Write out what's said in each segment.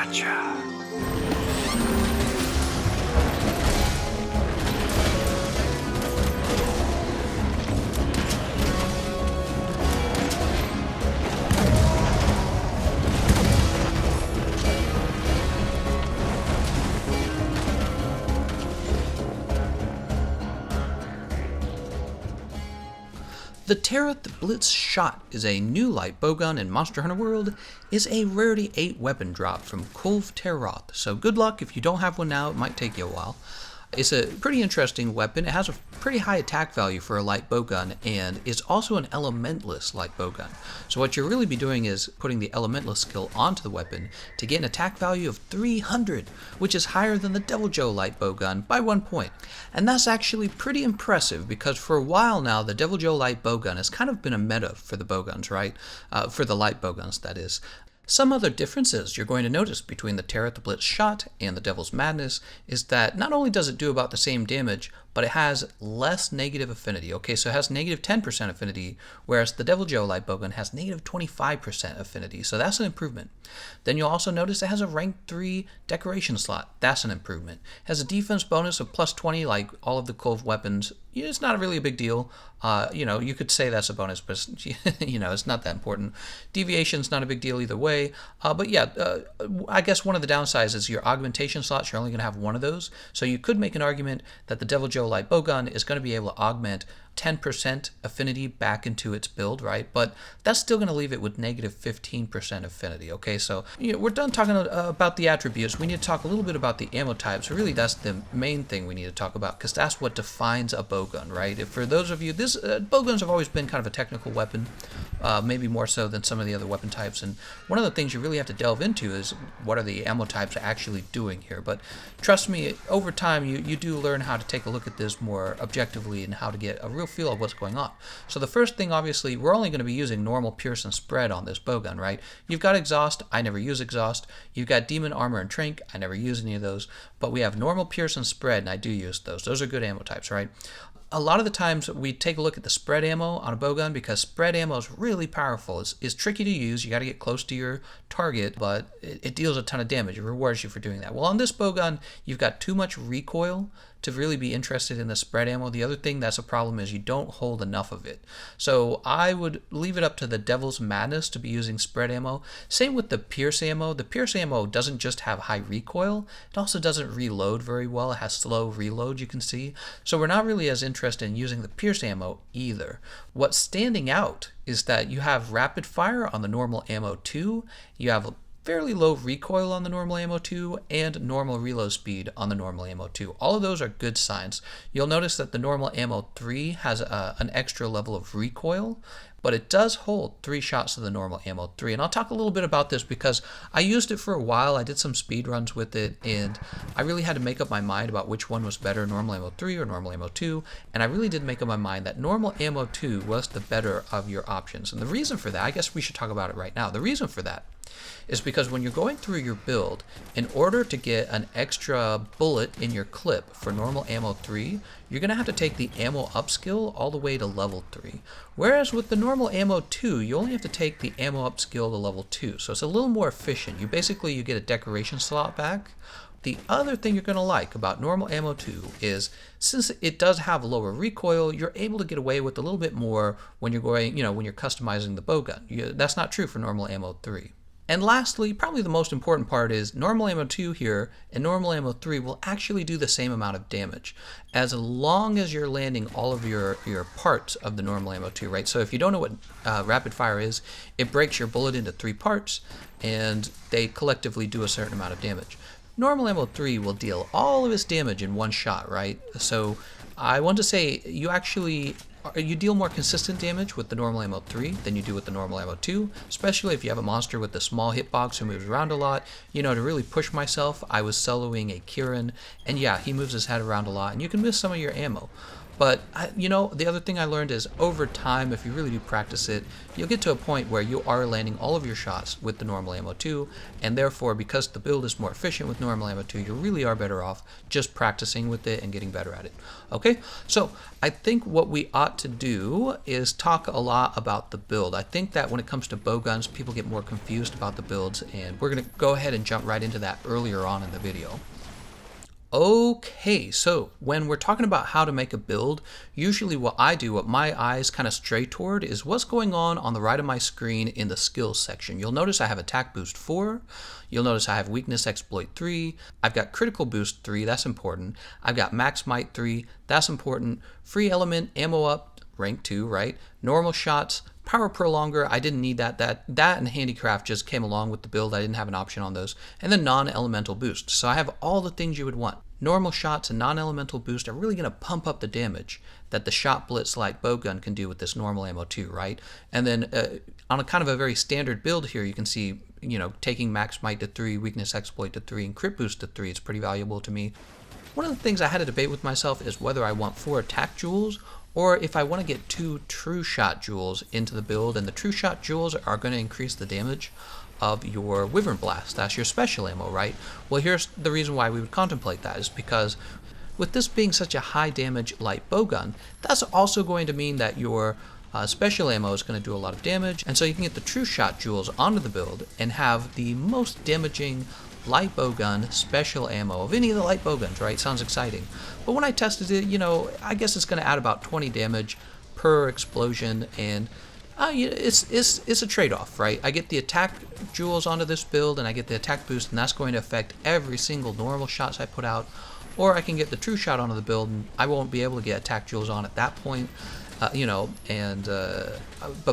Gotcha. The Taroth Blitz shot is a new light bowgun in Monster Hunter World, is a rarity 8 weapon drop from Kulve Taroth, so good luck. If you don't have one now, it might take you a while. It's a pretty interesting weapon. It has a pretty high attack value for a light bowgun, and it's also an elementalist light bowgun. So what you'll really be doing is putting the elementalist skill onto the weapon to get an attack value of 300, which is higher than the Devil Joe light bowgun by 1 point. And that's actually pretty impressive, because for a while now, the Devil Joe light bowgun has kind of been a meta for the bowguns, right? For the light bowguns, that is. Some other differences you're going to notice between the Taroth Blitz shot and the Devil's Madness is that not only does it do about the same damage, but it has less negative affinity. Okay, so it has negative 10% affinity, whereas the Devil Joe light bowgun has negative 25% affinity, so that's an improvement. Then you'll also notice it has a rank 3 decoration slot. That's an improvement. It has a defense bonus of plus 20 like all of the Kulve weapons. It's not really a big deal. You could say that's a bonus, but it's not that important. Deviation's not a big deal either way. I guess one of the downsides is your augmentation slots. You're only going to have one of those. So you could make an argument that the Devil Joe light bowgun is going to be able to augment 10% affinity back into its build, right? But that's still going to leave it with negative 15% affinity, okay? So we're done talking about the attributes. We need to talk a little bit about the ammo types. Really, that's the main thing we need to talk about, because that's what defines a bowgun, right? For those of you, bowguns have always been kind of a technical weapon, maybe more so than some of the other weapon types. And one of the things you really have to delve into is what are the ammo types actually doing here. But trust me, over time, you do learn how to take a look at this more objectively and how to get a real feel of what's going on. So the first thing, obviously, we're only going to be using normal, pierce, and spread on this bowgun, right? You've got exhaust. I never use exhaust. You've got demon, armor, and trink. I never use any of those. But we have normal, pierce, and spread, and I do use those. Those are good ammo types, right? A lot of the times we take a look at the spread ammo on a bowgun, because spread ammo is really powerful. It's tricky to use. You got to get close to your target, but it deals a ton of damage. It rewards you for doing that. Well, on this bowgun, you've got too much recoil to really be interested in the spread ammo. The other thing that's a problem is you don't hold enough of it. So I would leave it up to the Devil's Madness to be using spread ammo. Same with the pierce ammo. The pierce ammo doesn't just have high recoil, it also doesn't reload very well. It has slow reload, you can see. So we're not really as interested in using the pierce ammo either. What's standing out is that you have rapid fire on the normal ammo 2, you have fairly low recoil on the normal ammo 2, and normal reload speed on the normal ammo 2. All of those are good signs. You'll notice that the normal ammo 3 has an extra level of recoil, but it does hold 3 shots to the normal ammo 3. And I'll talk a little bit about this because I used it for a while. I did some speed runs with it, and I really had to make up my mind about which one was better, normal ammo 3 or normal ammo 2. And I really did make up my mind that normal ammo 2 was the better of your options. And the reason for that, I guess we should talk about it right now. The reason for that is because when you're going through your build, in order to get an extra bullet in your clip for normal ammo 3, you're going to have to take the ammo up skill all the way to level 3. Whereas with the normal ammo 2, you only have to take the ammo up skill to level 2. So it's a little more efficient. You get a decoration slot back. The other thing you're going to like about normal ammo 2 is, since it does have lower recoil, you're able to get away with a little bit more when you're going, when you're customizing the bowgun. That's not true for normal ammo 3. And lastly, probably the most important part is normal ammo 2 here and normal ammo 3 will actually do the same amount of damage, as long as you're landing all of your parts of the normal ammo 2, right? So if you don't know what rapid fire is, it breaks your bullet into 3 parts, and they collectively do a certain amount of damage. Normal ammo 3 will deal all of its damage in one shot, right? So I want to say you deal more consistent damage with the normal ammo 3 than you do with the normal ammo 2, especially if you have a monster with a small hitbox who moves around a lot. To really push myself, I was soloing a Kieran, and yeah, he moves his head around a lot, and you can miss some of your ammo. But, the other thing I learned is over time, if you really do practice it, you'll get to a point where you are landing all of your shots with the normal ammo too, and therefore, because the build is more efficient with normal ammo too, you really are better off just practicing with it and getting better at it. Okay, so I think what we ought to do is talk a lot about the build. I think that when it comes to bowguns, people get more confused about the builds, and we're going to go ahead and jump right into that earlier on in the video. Okay, so when we're talking about how to make a build, usually what I do, what my eyes kind of stray toward, is what's going on the right of my screen in the skills section. You'll notice I have attack boost 4, you'll notice I have weakness exploit 3, I've got critical boost 3, that's important, I've got max might 3, that's important, free element, ammo up, rank 2, right, normal shots, power prolonger, I didn't need that and handicraft just came along with the build, I didn't have an option on those, and then non-elemental boost. So I have all the things you would want. Normal shots and non-elemental boost are really going to pump up the damage that the shot blitz like bowgun can do with this normal ammo too, right? And then on a kind of a very standard build here, you can see, taking max might to 3, weakness exploit to 3, and crit boost to 3, it's pretty valuable to me. One of the things I had to debate with myself is whether I want 4 attack jewels or if I want to get 2 true shot jewels into the build, and the true shot jewels are going to increase the damage of your Wyvern Blast. That's your special ammo, right? Well, here's the reason why we would contemplate that, is because with this being such a high damage light bowgun, that's also going to mean that your special ammo is going to do a lot of damage, and so you can get the true shot jewels onto the build and have the most damaging light bowgun special ammo of any of the light bowguns, right? Sounds exciting. But when I tested it, I guess it's going to add about 20 damage per explosion, and it's a trade-off, right? I get the attack jewels onto this build, and I get the attack boost, and that's going to affect every single normal shots I put out. Or I can get the true shot onto the build, and I won't be able to get attack jewels on at that point, but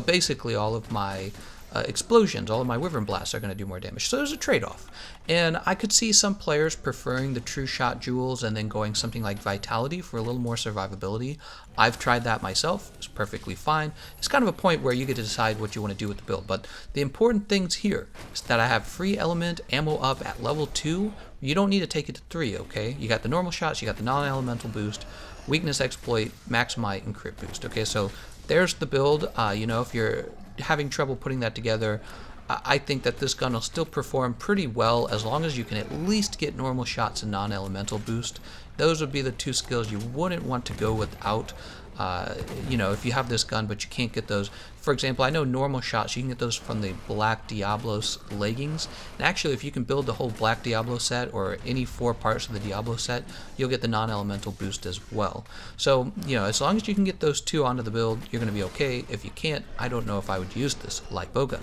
basically all of my explosions, all of my Wyvern Blasts are going to do more damage. So there's a trade-off. And I could see some players preferring the true shot jewels and then going something like Vitality for a little more survivability. I've tried that myself. It's perfectly fine. It's kind of a point where you get to decide what you want to do with the build. But the important things here is that I have free element ammo up at level 2. You don't need to take it to 3, okay? You got the normal shots, you got the non-elemental boost, weakness exploit, max might, and crit boost. Okay, so there's the build. If you're having trouble putting that together, I think that this gun will still perform pretty well as long as you can at least get normal shots and non-elemental boost. Those would be the 2 skills you wouldn't want to go without. If you have this gun but you can't get those, for example, I know normal shots, you can get those from the Black Diablos leggings, and actually if you can build the whole Black Diablo set or any 4 parts of the Diablo set, you'll get the non-elemental boost as well. So, as long as you can get those 2 onto the build, you're going to be okay. If you can't, I don't know if I would use this light bowgun.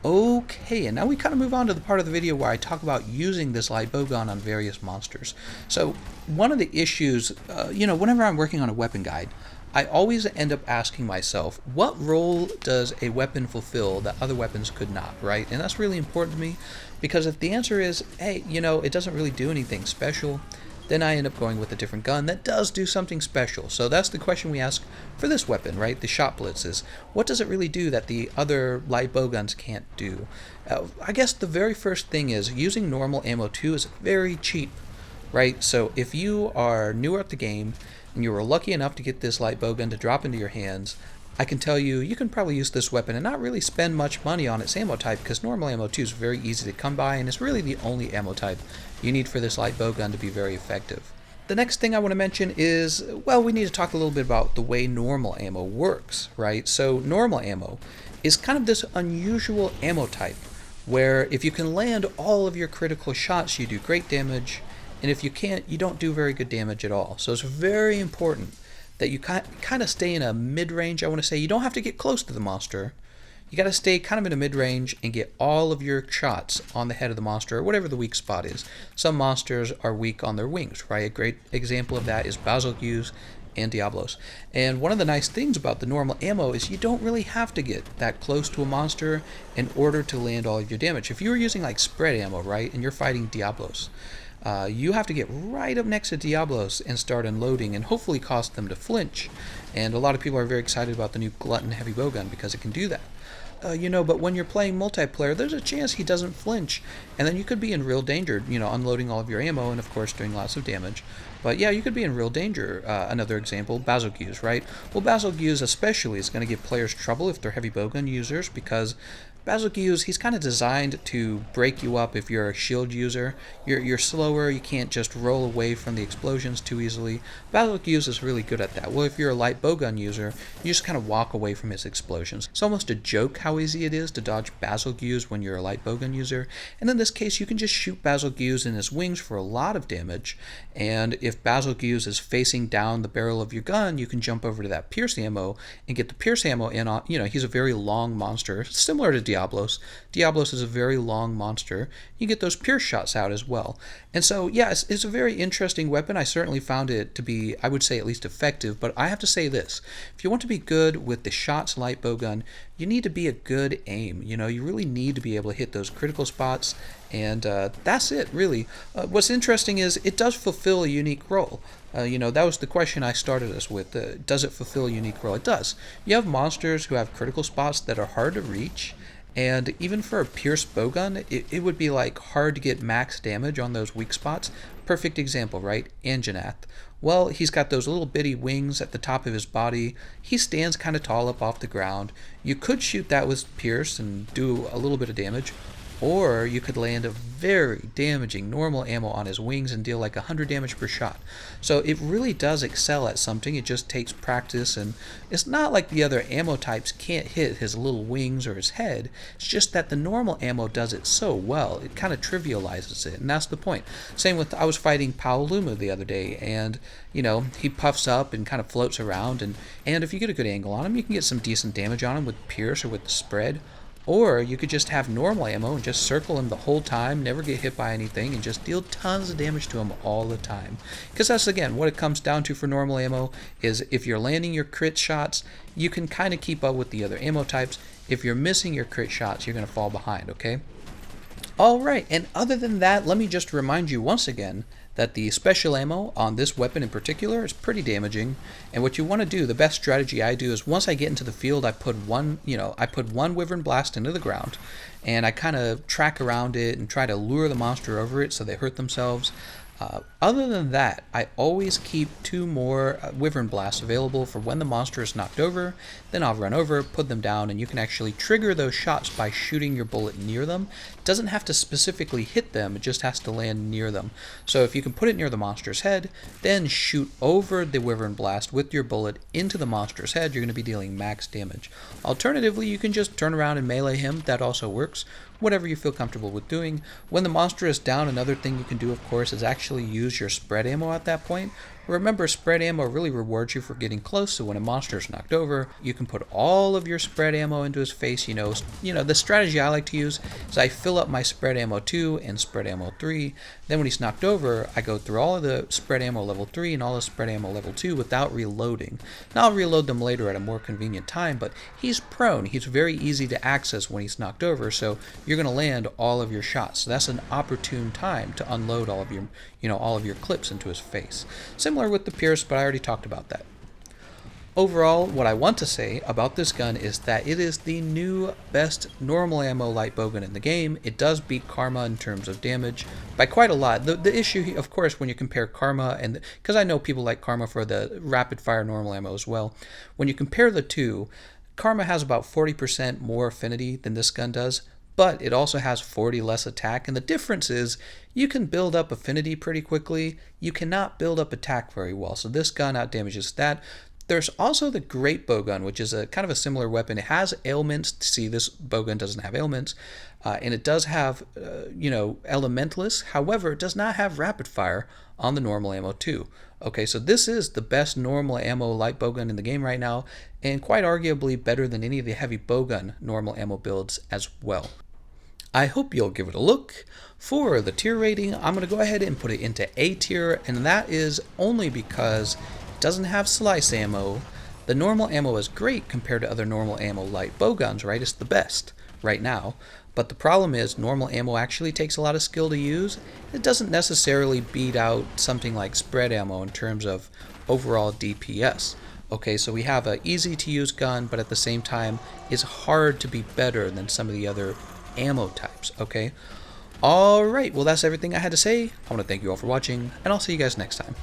Okay, and now we kind of move on to the part of the video where I talk about using this light bowgun on various monsters. So one of the issues, whenever I'm working on a weapon guide, I always end up asking myself, what role does a weapon fulfill that other weapons could not, right? And that's really important to me, because if the answer is, hey, it doesn't really do anything special, then I end up going with a different gun that does do something special. So that's the question we ask for this weapon, right? The shot blitz is, what does it really do that the other light bowguns can't do? I guess the very first thing is using normal ammo too is very cheap, right? So if you are newer at the game and you were lucky enough to get this light bowgun to drop into your hands, I can tell you, you can probably use this weapon and not really spend much money on its ammo type, because normal ammo 2 is very easy to come by, and it's really the only ammo type you need for this light bowgun to be very effective. The next thing I want to mention is, well, we need to talk a little bit about the way normal ammo works, right? So normal ammo is kind of this unusual ammo type, where if you can land all of your critical shots, you do great damage, and if you can't, you don't do very good damage at all. So it's very important that you kind of stay in a mid-range. I want to say you don't have to get close to the monster. You got to stay kind of in a mid-range and get all of your shots on the head of the monster, or whatever the weak spot is. Some monsters are weak on their wings, right? A great example of that is Bazilgues and Diablos. And one of the nice things about the normal ammo is you don't really have to get that close to a monster in order to land all of your damage. If you were using like spread ammo, right, and you're fighting Diablos, you have to get right up next to Diablos and start unloading and hopefully cause them to flinch. And a lot of people are very excited about the new Glutton Heavy Bowgun because it can do that. But when you're playing multiplayer, there's a chance he doesn't flinch, and then you could be in real danger, unloading all of your ammo and, of course, doing lots of damage. But yeah, you could be in real danger. Another example, Bazilgues, right? Well, Bazilgues especially is going to give players trouble if they're heavy bowgun users, because Bazilgues, he's kind of designed to break you up if you're a shield user. You're slower, you can't just roll away from the explosions too easily. Bazilgues is really good at that. Well, if you're a light bowgun user, you just kind of walk away from his explosions. It's almost a joke how easy it is to dodge Bazilgues when you're a light bowgun user. And in this case, you can just shoot Bazilgues in his wings for a lot of damage. And if Bazilgues is facing down the barrel of your gun, you can jump over to that pierce ammo and get the pierce ammo in on, he's a very long monster, similar to Diablos. Diablos is a very long monster. You get those pierce shots out as well. And so, yeah, it's a very interesting weapon. I certainly found it to be, I would say, at least effective. But I have to say this. If you want to be good with the shots light bowgun, you need to be a good aim. You really need to be able to hit those critical spots. And that's it, really. What's interesting is it does fulfill a unique role. That was the question I started us with. Does it fulfill a unique role? It does. You have monsters who have critical spots that are hard to reach. And even for a pierce bowgun, it would be like hard to get max damage on those weak spots. Perfect example, right? Anjanath. Well, he's got those little bitty wings at the top of his body. He stands kind of tall up off the ground. You could shoot that with pierce and do a little bit of damage. Or you could land a very damaging normal ammo on his wings and deal like 100 damage per shot. So it really does excel at something. It just takes practice, and it's not like the other ammo types can't hit his little wings or his head. It's just that the normal ammo does it so well. It kind of trivializes it, and that's the point. Same with, I was fighting Paoluma the other day, and he puffs up and kind of floats around, and if you get a good angle on him, you can get some decent damage on him with pierce or with the spread. Or you could just have normal ammo and just circle him the whole time, never get hit by anything, and just deal tons of damage to him all the time. Because that's, again, what it comes down to for normal ammo, is if you're landing your crit shots, you can kind of keep up with the other ammo types. If you're missing your crit shots, you're going to fall behind, okay? Alright, and other than that, let me just remind you once again that the special ammo on this weapon in particular is pretty damaging. And what you want to do, the best strategy I do, is once I get into the field, I put one Wyvern Blast into the ground, and I kind of track around it and try to lure the monster over it so they hurt themselves. Other than that, I always keep 2 more Wyvern Blasts available for when the monster is knocked over. Then I'll run over, put them down, and you can actually trigger those shots by shooting your bullet near them. It doesn't have to specifically hit them, it just has to land near them. So if you can put it near the monster's head, then shoot over the Wyvern Blast with your bullet into the monster's head, you're going to be dealing max damage. Alternatively, you can just turn around and melee him, that also works. Whatever you feel comfortable with doing. When the monster is down, another thing you can do, of course, is actually use your spread ammo at that point. Remember, spread ammo really rewards you for getting close, so when a monster is knocked over, you can put all of your spread ammo into his face. The strategy I like to use is I fill up my spread ammo 2 and spread ammo 3. Then when he's knocked over, I go through all of the spread ammo level 3 and all the spread ammo level 2 without reloading. Now I'll reload them later at a more convenient time, but he's prone. He's very easy to access when he's knocked over, so you're going to land all of your shots. So that's an opportune time to unload all of your clips into his face. Similar with the pierce, but I already talked about that. Overall, what I want to say about this gun is that it is the new best normal ammo light bowgun in the game. It does beat Karma in terms of damage by quite a lot. The issue, of course, when you compare Karma, and because I know people like Karma for the rapid fire normal ammo as well, when you compare the two, Karma has about 40% more affinity than this gun does, but it also has 40 less attack, and the difference is you can build up affinity pretty quickly. You cannot build up attack very well, so this gun outdamages that. There's also the Great Bowgun, which is a kind of a similar weapon. It has ailments. See, this bowgun doesn't have ailments, and it does have, elementalist. However, it does not have rapid fire on the normal ammo too. Okay, so this is the best normal ammo light bowgun in the game right now, and quite arguably better than any of the heavy bowgun normal ammo builds as well. I hope you'll give it a look. For the tier rating, I'm going to go ahead and put it into A tier, and that is only because doesn't have slice ammo. The normal ammo is great compared to other normal ammo light bowguns, right? It's the best right now. But the problem is normal ammo actually takes a lot of skill to use. It doesn't necessarily beat out something like spread ammo in terms of overall DPS. Okay, so we have an easy to use gun, but at the same time is hard to be better than some of the other ammo types, okay? Alright, well that's everything I had to say. I want to thank you all for watching, and I'll see you guys next time.